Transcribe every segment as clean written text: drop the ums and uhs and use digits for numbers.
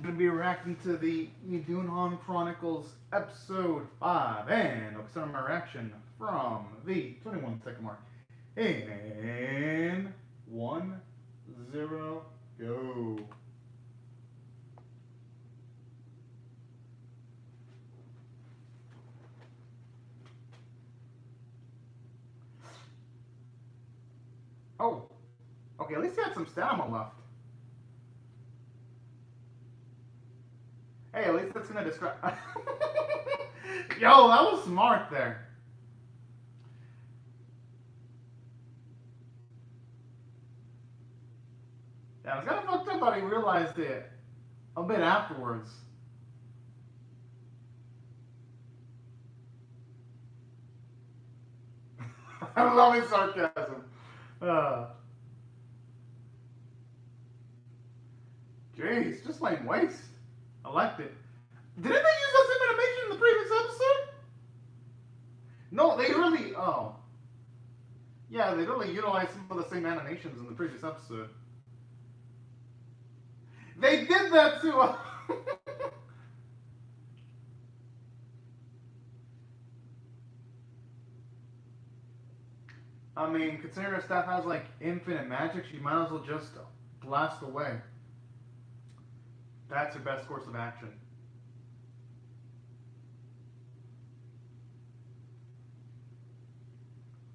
I'm going to be reacting to the Idhun Chronicles episode 5, and I'll start my reaction from the 21-second mark. And 1-0, go. Oh, okay, at least he had some stamina left. Hey, at least that's gonna describe. Yo, that was smart there. Yeah, I was kind of fucked up that he realized it a bit afterwards. I love his sarcasm. Uh, Jeez, just laying waste. I liked it. Didn't they use that same animation in the previous episode? No, they really. Oh. Yeah, they really utilized some of the same animations in the previous episode. They did that too. I mean, considering her staff has like infinite magic, she might as well just blast away. That's her best course of action.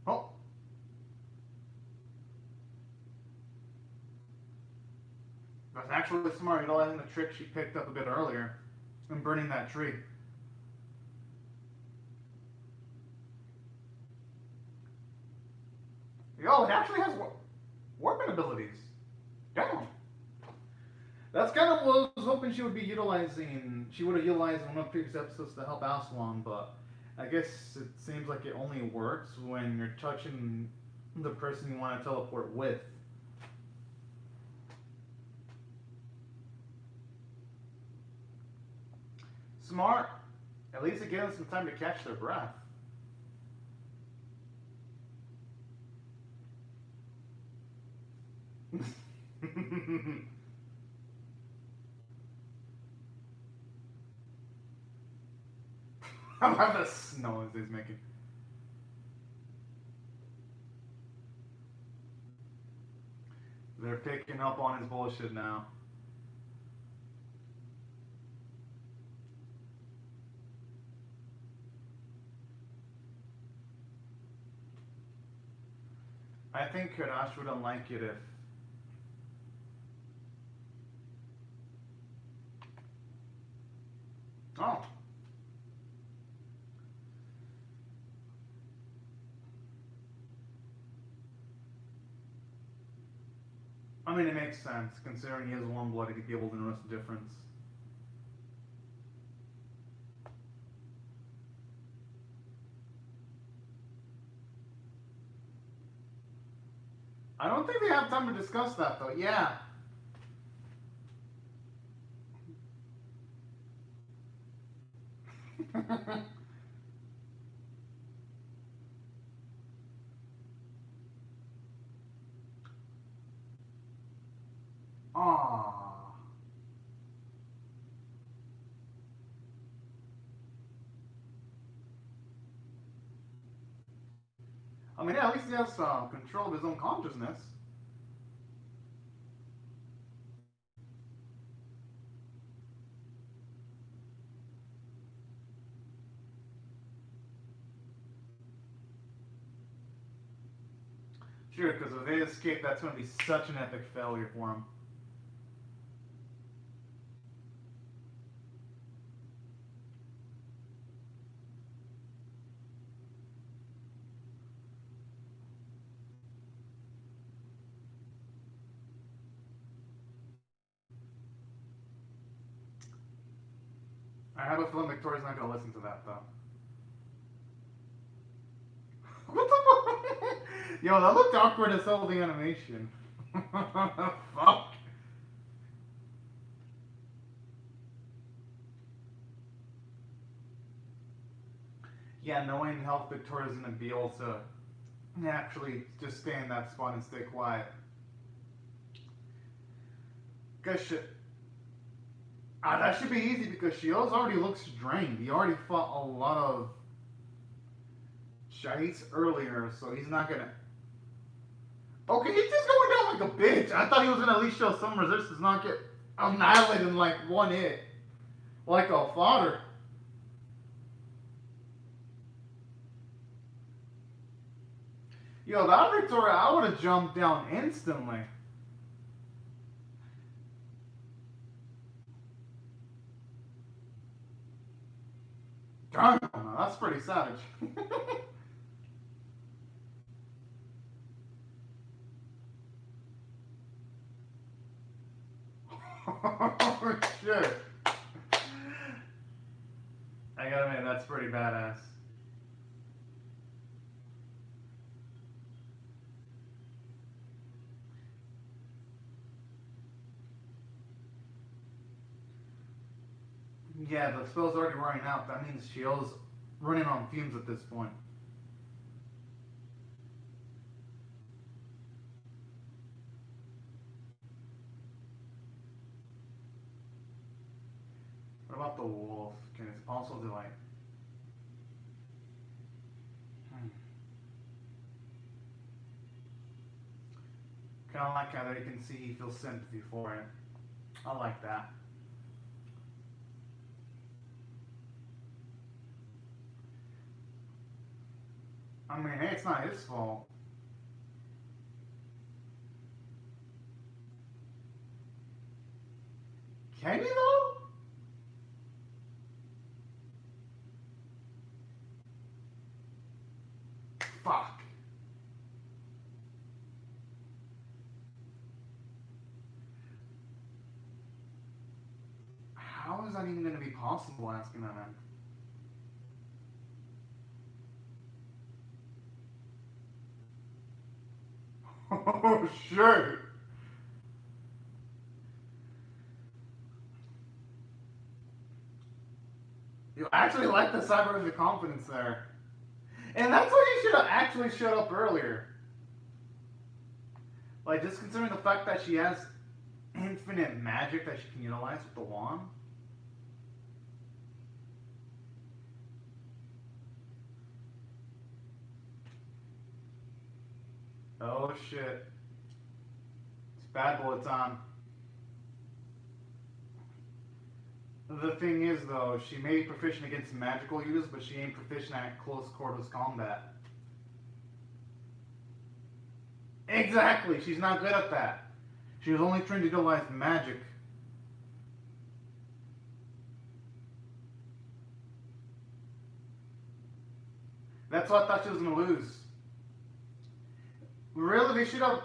Oh. That's actually smart, utilizing the trick she picked up a bit earlier and burning that tree. Yo, it actually has warping abilities. Damn. That's kind of what I was hoping she would be utilizing. She would have utilized in one of the previous episodes to help Aswan, but I guess it seems like it only works when you're touching the person you want to teleport with. Smart. At least it gives them some time to catch their breath. I love the snow as he's making. They're picking up on his bullshit now. I think Kurash wouldn't like it if. Oh. I mean, it makes sense, considering he has warm blood, he could be able to notice the difference. I don't think they have time to discuss that, though. Yeah. Aww. I mean, yeah, at least he has control of his own consciousness. Sure, because if they escape, that's going to be such an epic failure for him. I have a feeling Victoria's not going to listen to that, though. What the fuck? Yo, that looked awkward as hell, the animation. Fuck. Yeah, knowing how Victoria's gonna be able to actually just stay in that spot and stay quiet. Good shit. That should be easy because Shields already looks drained. He already fought a lot of Shahis earlier, so he's not gonna. Okay, he's just going down like a bitch. I thought he was gonna at least show some resistance, not get annihilated in like one hit, like a fodder. Yo, that Victoria, I would have jumped down instantly. Damn, that's pretty savage. Oh shit. I gotta admit, that's pretty badass. Yeah, the spell's already running out. That means Shield's running on fumes at this point. What about the wolf? Can it also do like... Kind of like how you can see he feels sympathy for it. I like that. I mean, hey, it's not his fault. Can you though? Fuck. How is that even going to be possible asking that man? Oh, shit. You actually like the cyber of the confidence there. And that's why you should have actually showed up earlier. Like, just considering the fact that she has infinite magic that she can utilize with the wand. Oh shit. It's bad bullets on. The thing is, though, she may be proficient against magical use, but she ain't proficient at close quarters combat. Exactly, she's not good at that. She was only trained to utilize magic. That's why I thought she was gonna lose. Really, they should have.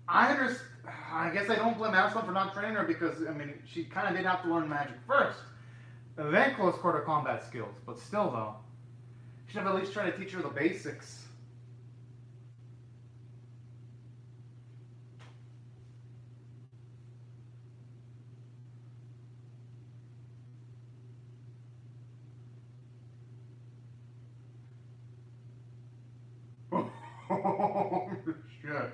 I understand. I guess I don't blame Aslan for not training her because I mean she kind of did have to learn magic first, then close quarter combat skills. But still, though, she should have at least tried to teach her the basics. Oh shit!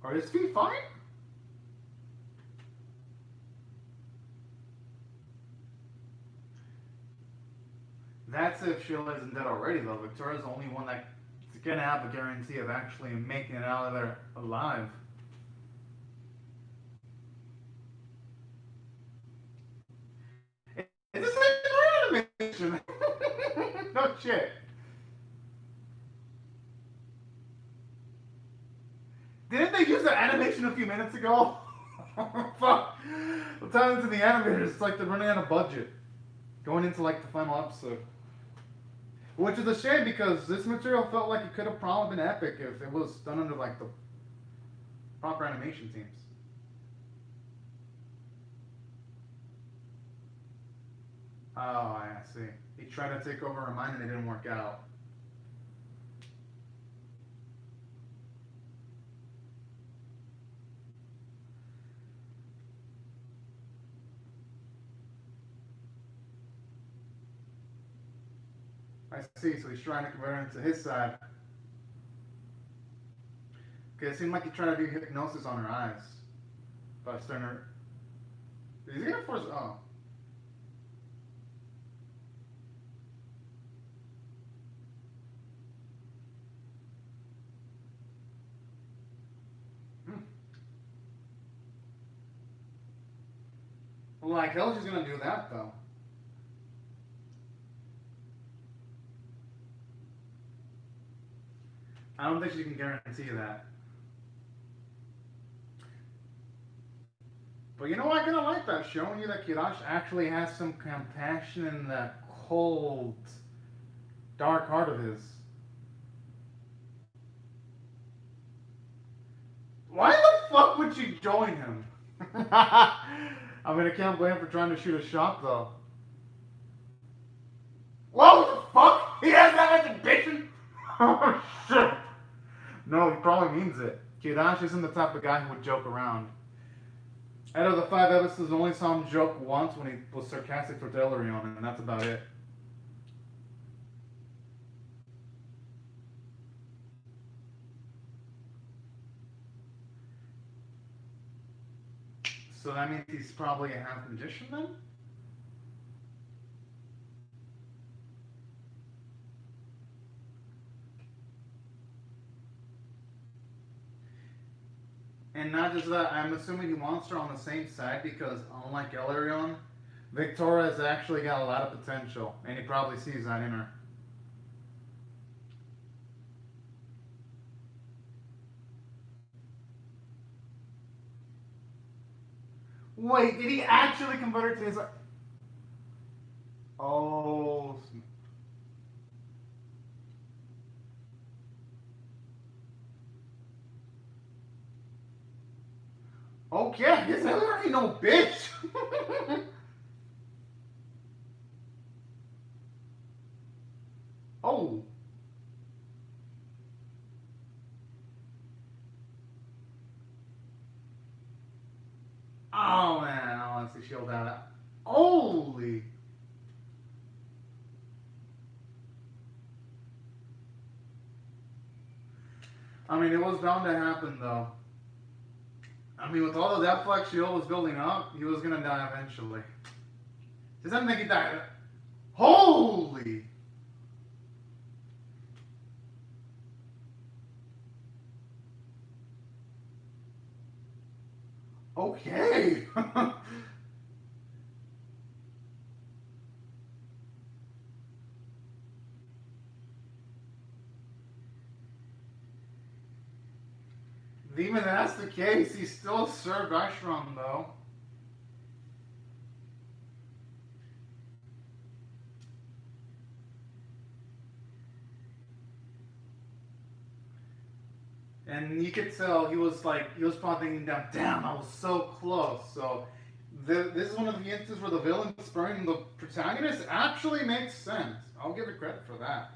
Are his feet fine? That's if Sheila isn't dead already, though. Victoria's the only one that's gonna have a guarantee of actually making it out of there alive. Is this an animation? No shit. Didn't they use that animation a few minutes ago? Fuck. The time into the animators, it's like they're running out of budget. Going into like the final episode. Which is a shame because this material felt like it could have probably been epic if it was done under like the proper animation teams. Oh, I see. He tried to take over her mind and it didn't work out. I see, so he's trying to convert her into his side. Okay, it seemed like he tried to do hypnosis on her eyes. By starting her Is he gonna force? Oh. Hmm. Like hell, she's gonna do that though. I don't think she can guarantee that. But you know what? I kind of like that, showing you that Kirash actually has some compassion in that cold, dark heart of his. Why the fuck would you join him? I mean, I can't blame him for trying to shoot a shot, though. What the fuck? He has that much ambition? Oh, shit. No, he probably means it. Kirash isn't the type of guy who would joke around. Out of the 5 episodes, I only saw him joke once when he was sarcastic towards Elarion, and that's about it. So that means he's probably a half magician then? And not just that, I'm assuming he wants her on the same side because, unlike Elarion, Victoria has actually got a lot of potential, and he probably sees that in her. Wait, did he actually convert her to his... Oh... Okay, I guess Elarion ain't no bitch! Oh... Oh man, I want to see Shield out. Holy! I mean, it was bound to happen though. I mean, with all of that flex Shield was building up, he was gonna die eventually. Does that make it die? Holy! Okay! Even if that's the case, he's still Sir Vacheron though. And you could tell he was probably thinking, damn, I was so close. So this is one of the instances where the villain spurring the protagonist actually makes sense. I'll give it credit for that.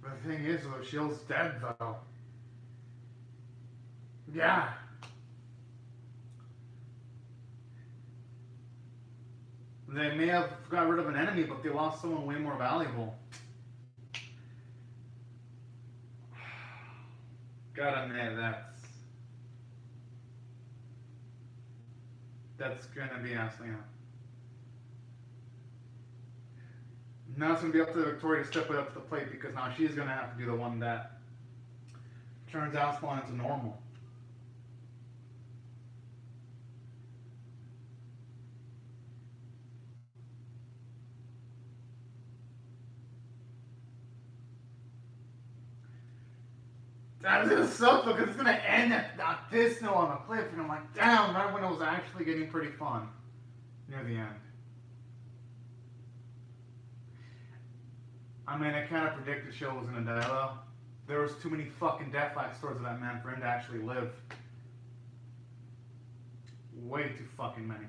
But the thing is, though, Shield's dead though. Yeah. They may have got rid of an enemy, but they lost someone way more valuable. Gotta admit, that's gonna be Asliana. Now it's gonna be up to Victoria to step it up to the plate because now she's gonna have to be the one that turns Aslan into normal. That's gonna suck because it's gonna end at this note on a cliff, and I'm like, damn, right when it was actually getting pretty fun near the end. I mean, I kind of predicted the show was gonna die though. There was too many fucking deathlight stories of that man for him to actually live. Way too fucking many.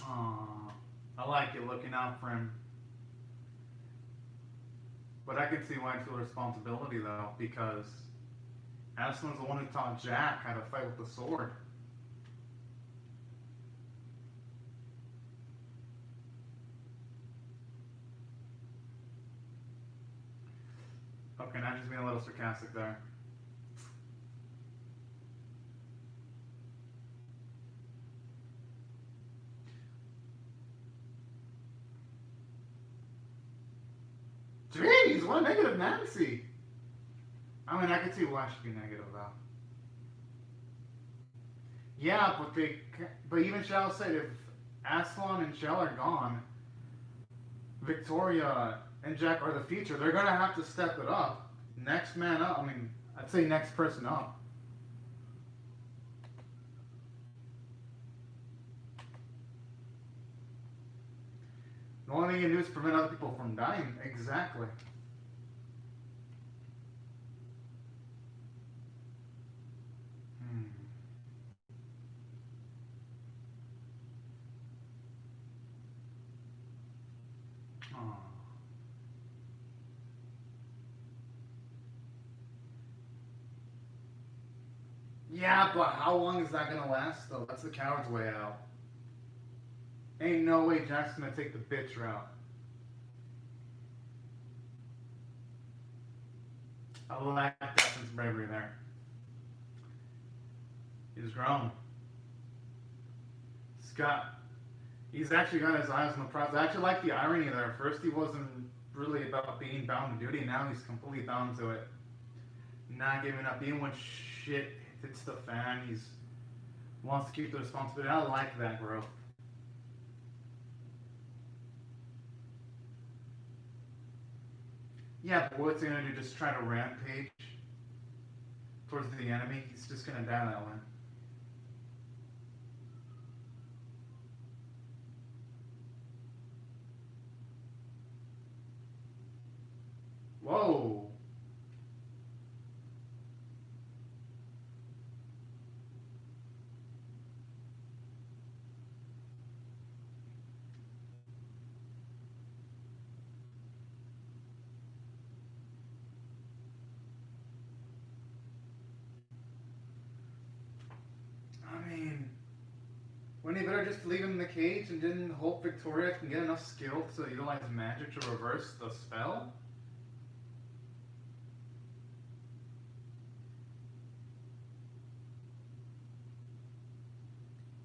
Aw, I like you looking out for him. But I can see why I feel responsibility though, because Aslan's the one who taught Jack how to fight with the sword. Okay, now just being a little sarcastic there. Jeez, what a negative Nancy. I mean, I can see why she'd be negative though. Yeah, but even Shell said if Aslan and Shell are gone, Victoria and Jack are the future. They're gonna have to step it up. Next man up. I mean, I'd say next person up. The only thing you can do is prevent other people from dying. Exactly. Hmm. Aw. Yeah, but how long is that gonna last though? That's the coward's way out. Ain't no way Jack's gonna take the bitch route. I like that sense of bravery there. He's grown. Scott. He's actually got his eyes on the prize. I actually like the irony there. First, he wasn't really about being bound to duty. Now he's completely bound to it. Not giving up. Even when shit hits the fan, he's wants to keep the responsibility. I like that growth. Yeah, but what's he gonna do? Just try to rampage towards the enemy? He's just gonna die that way. Whoa. I mean, wouldn't he better just leave him in the cage and didn't hope Victoria can get enough skill to utilize magic to reverse the spell?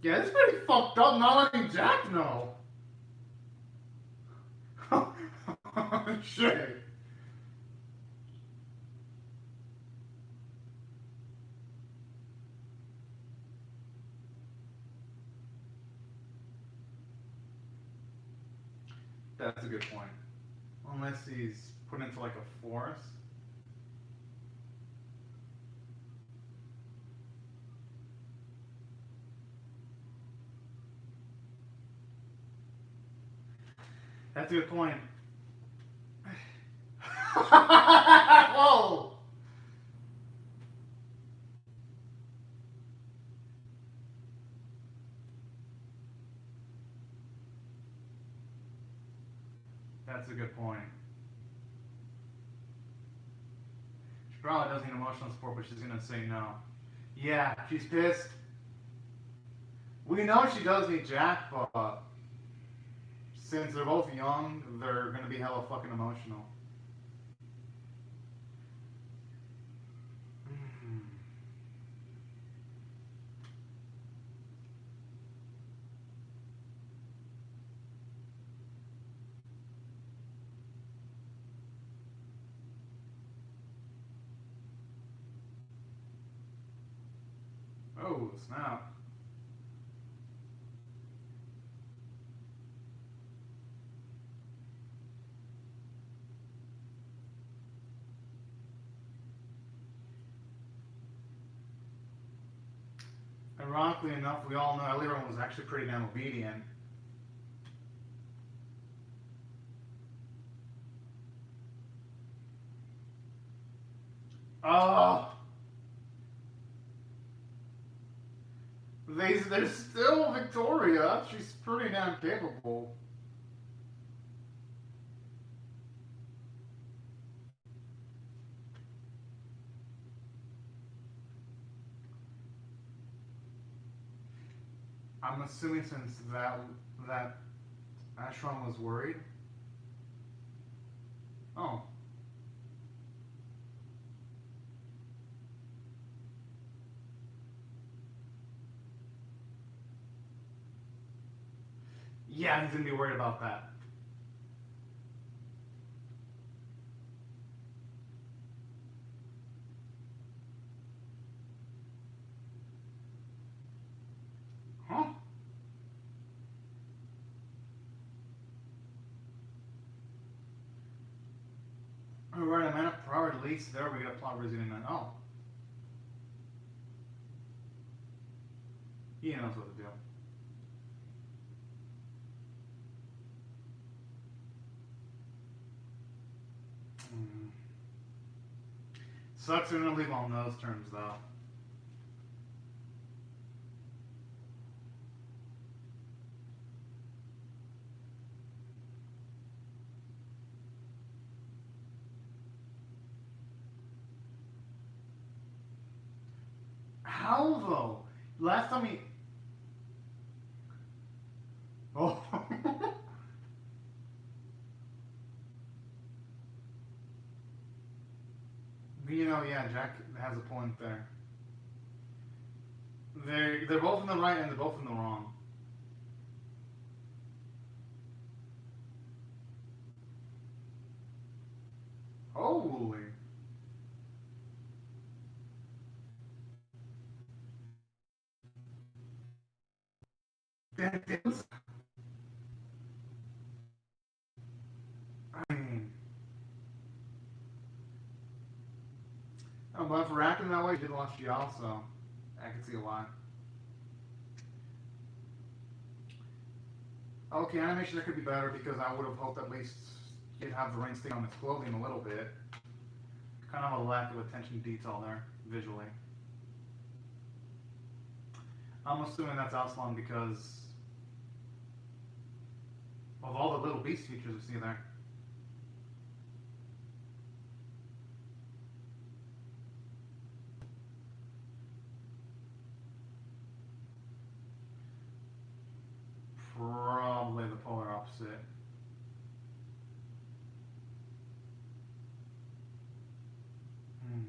Yeah, it's pretty fucked up not letting Jack know. Shit. That's a good point. Unless he's put into like a forest. That's a good point. Whoa! That's a good point. She probably does need emotional support, but she's gonna say no. Yeah, she's pissed. We know she does need Jack, but since they're both young, they're gonna be hella fucking emotional. Mm. Oh, snap. Ironically enough, we all know Elleron was actually pretty damn obedient. Oh, There's still Victoria. She's pretty damn capable. I'm assuming since that Ashram was worried. Oh. Yeah, he's gonna be worried about that. Huh? Alright, a minute per hour at least. There we get a plot reasoning then. Oh. He knows what to do. Mm. Sucks we're gonna leave on those terms though. How though? Last time he. Oh. You know, yeah, Jack has a point there. They're both in the right and they're both in the wrong. Holy. That is. I mean. Oh, but for acting that way, she did lost you also. I can see why. Okay, animation that could be better because I would have hoped at least you'd have the rain stay on its clothing a little bit. Kind of a lack of attention to detail there, visually. I'm assuming that's Aslan because of all the little beast features we see there. Probably the polar opposite. Hmm.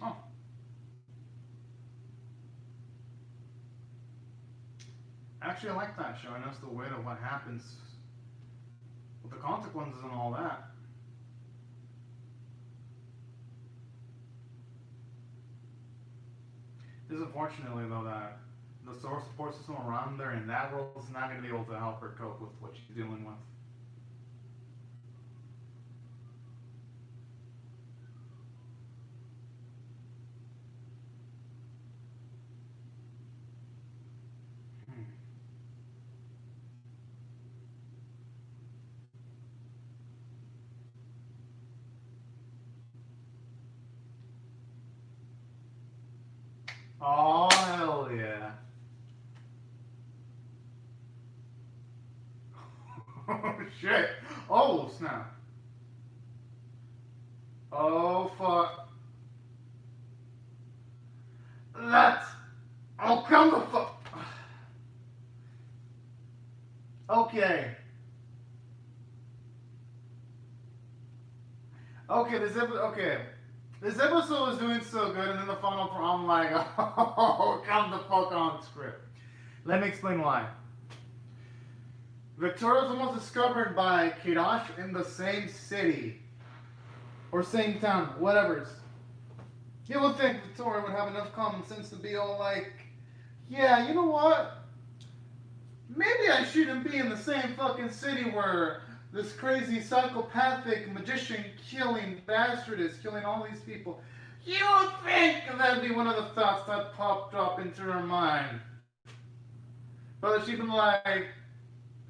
Oh. Actually, I like that showing us the weight of what happens with the consequences and all that. It is unfortunately though that the source support system around there in that world is not going to be able to help her cope with what she's dealing with. Hmm. Oh hell yeah! Oh shit! Oh snap! Oh fuck! That's. Oh come the fuck! Okay. Okay, this episode was doing so good, and then the final I'm like, oh, come the fuck on script. Let me explain why. Victoria was almost discovered by Kirash in the same city. Or same town, whatever's. You would think Victoria would have enough common sense to be all like, yeah, you know what? Maybe I shouldn't be in the same fucking city where this crazy psychopathic magician killing bastard is killing all these people. You would think that'd be one of the thoughts that popped up into her mind. But she'd been like,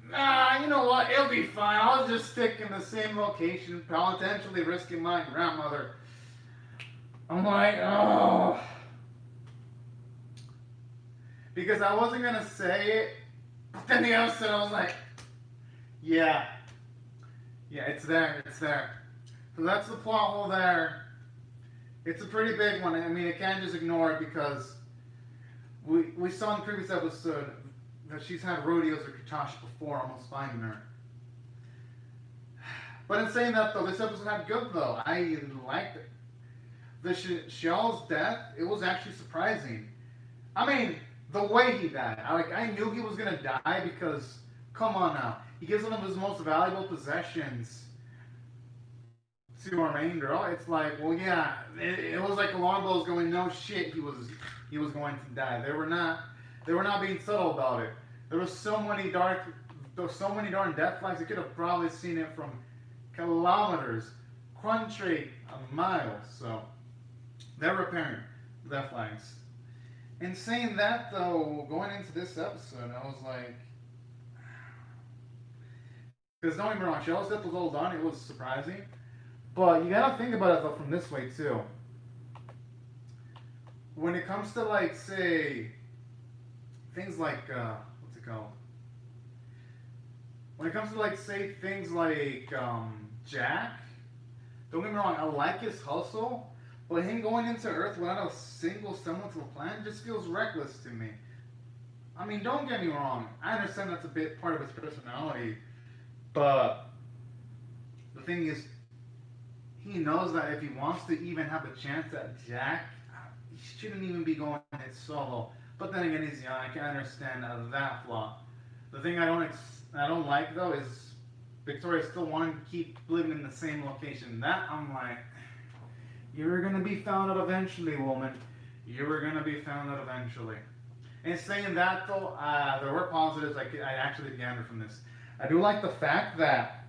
nah, you know what? It'll be fine. I'll just stick in the same location, potentially risking my grandmother. I'm like, oh. Because I wasn't going to say it. But then the episode, I was like, yeah. Yeah, it's there. It's there. So that's the plot hole there. It's a pretty big one. I mean, I can't just ignore it because we saw in the previous episode that she's had rodeos with Katashi before, almost finding her. But in saying that, though, this episode had good, though. I liked it. The Xiao's death, it was actually surprising. I mean, the way he died. I knew he was going to die because, come on now. He gives one of his most valuable possessions to our main girl. It's like, well, yeah, it was like alarm bells going, no shit, he was going to die. They were not being subtle about it. There was so many darn death flags. You could have probably seen it from kilometers, country, miles. So they're repairing death flags. In saying that, though, going into this episode, I was like, because don't get me wrong, Shell's death was all done. It was surprising. But you gotta think about it, though, from this way, too. When it comes to, like, say, things like, what's it called? When it comes to, like, say, things like, Jack, don't get me wrong, I like his hustle, but him going into Earth without a single semblance of a plan just feels reckless to me. I mean, don't get me wrong, I understand that's a bit part of his personality, but the thing is, he knows that if he wants to even have a chance at Jack, he shouldn't even be going it solo. But then again, he's young. I can understand that flaw. The thing I don't like though is Victoria still wanting to keep living in the same location. That I'm like, you're gonna be found out eventually, woman. You were gonna be found out eventually. And saying that though, there were positives I actually gathered from this. I do like the fact that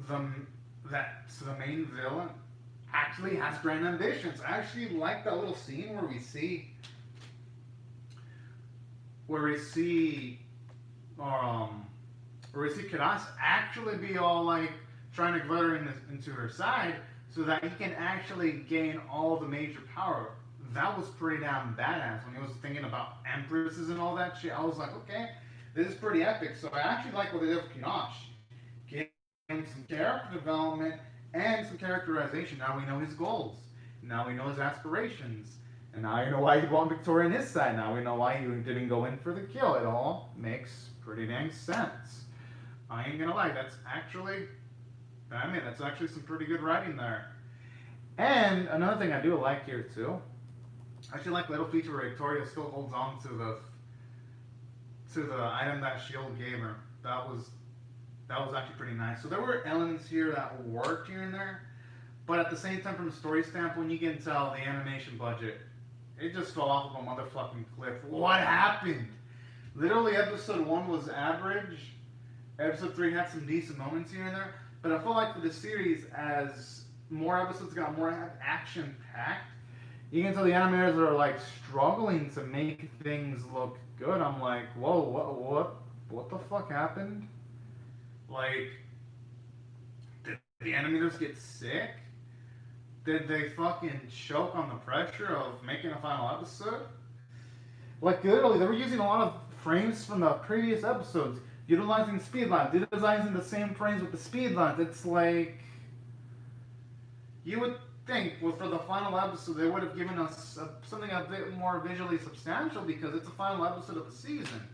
the main villain actually has grand ambitions. I actually like that little scene where we see Kadas actually be all like trying to get her into her side so that he can actually gain all the major power. That was pretty damn badass when he was thinking about empresses and all that shit. I was like, okay, this is pretty epic. So I actually like what they did with Kinosh. Some character development and some characterization. Now we know his goals. Now we know his aspirations. And now you know why he wanted Victoria on his side. Now we know why he didn't go in for the kill. It all makes pretty dang sense. I ain't gonna lie, that's actually some pretty good writing there. And another thing I do like here too, I actually like the little feature where Victoria still holds on to the item that Shield gave her. That was actually pretty nice. So there were elements here that worked here and there, but at the same time, from a story standpoint, you can tell the animation budget, it just fell off of a motherfucking cliff. What happened? Literally, episode 1 was average. Episode 3 had some decent moments here and there, but I feel like for the series, as more episodes got more action-packed, you can tell the animators are like struggling to make things look good. I'm like, whoa, what the fuck happened? Like, did the animators get sick? Did they fucking choke on the pressure of making a final episode? Like, literally, they were using a lot of frames from the previous episodes, utilizing speed lines, utilizing the same frames with the speed lines. It's like, you would think, well, for the final episode, they would have given us something a bit more visually substantial because it's the final episode of the season.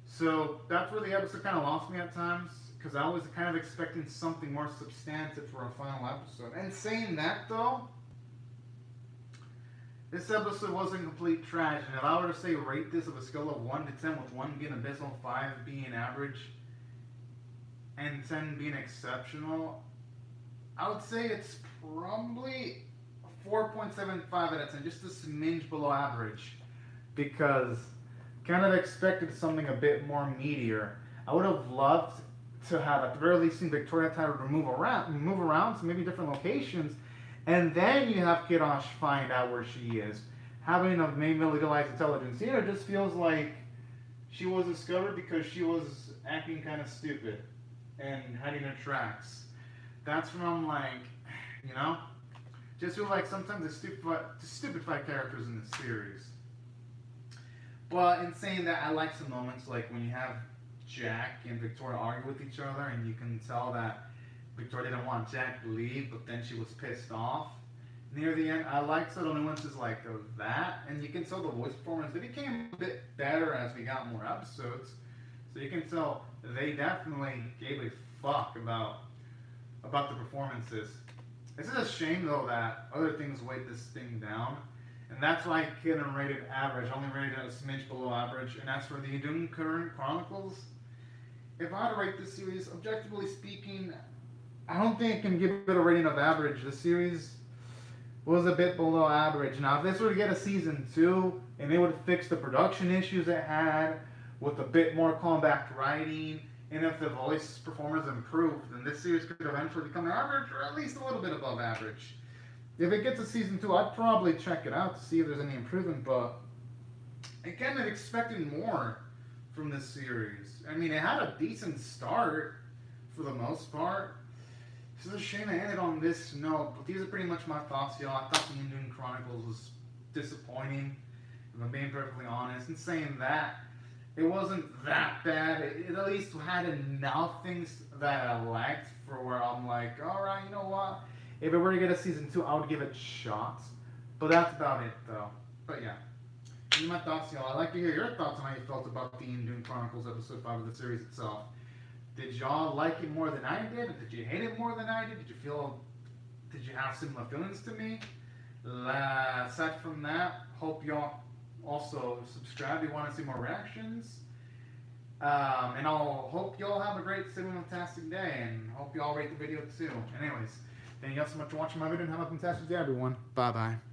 So that's where the episode kind of lost me at times, because I was kind of expecting something more substantive for a final episode. And saying that, though, this episode wasn't complete trash. And if I were to say rate this of a scale of 1 to 10, with 1 being abysmal, 5 being average, and 10 being exceptional, I would say it's probably 4.75 out of 10, just a smidge below average, because kind of expected something a bit more meatier. I would have loved to have at the very least seen Victoria Tyler move around to maybe different locations, and then you have Kiddosh find out where she is. Having a main utilized intelligence here just feels like she was discovered because she was acting kind of stupid and hiding her tracks. That's when I'm like, you know, just feel like sometimes the stupefied characters in this series. But in saying that, I like some moments like when you have Jack and Victoria argue with each other, and you can tell that Victoria didn't want Jack to leave, but then she was pissed off. Near the end, I like subtle nuances like of that, and you can tell the voice performance. They became a bit better as we got more episodes, so you can tell they definitely gave a fuck about the performances. It's just a shame though that other things weighed this thing down, and that's why I couldn't rate it average. I only rated it a smidge below average. And as for the Idhun Chronicles, if I had to rate this series, objectively speaking, I don't think I can give it a rating of average. The series was a bit below average. Now, if this were to get a season 2 and they would fix the production issues it had with a bit more compact writing, and if the voice performers improved, then this series could eventually become average or at least a little bit above average. If it gets a season 2, I'd probably check it out to see if there's any improvement, but again, I'm expecting more from this series. I mean, it had a decent start for the most part. It's a shame I ended on this note, but these are pretty much my thoughts, y'all. I thought the Idhun Chronicles was disappointing, if I'm being perfectly honest. And saying that, it wasn't that bad. It at least had enough things that I liked for where I'm like, alright, you know what? If it were to get a season 2, I would give it shots. But that's about it, though. But yeah. These are my thoughts, y'all. I'd like to hear your thoughts on how you felt about the Idhun Chronicles episode 5 of the series itself. Did y'all like it more than I did? Did you hate it more than I did? Did you have similar feelings to me? Aside from that, hope y'all also subscribe if you want to see more reactions. And I'll hope y'all have a great, fantastic day, and hope y'all rate the video too. Anyways, thank you guys so much for watching my video, and have a fantastic day, everyone. Bye-bye.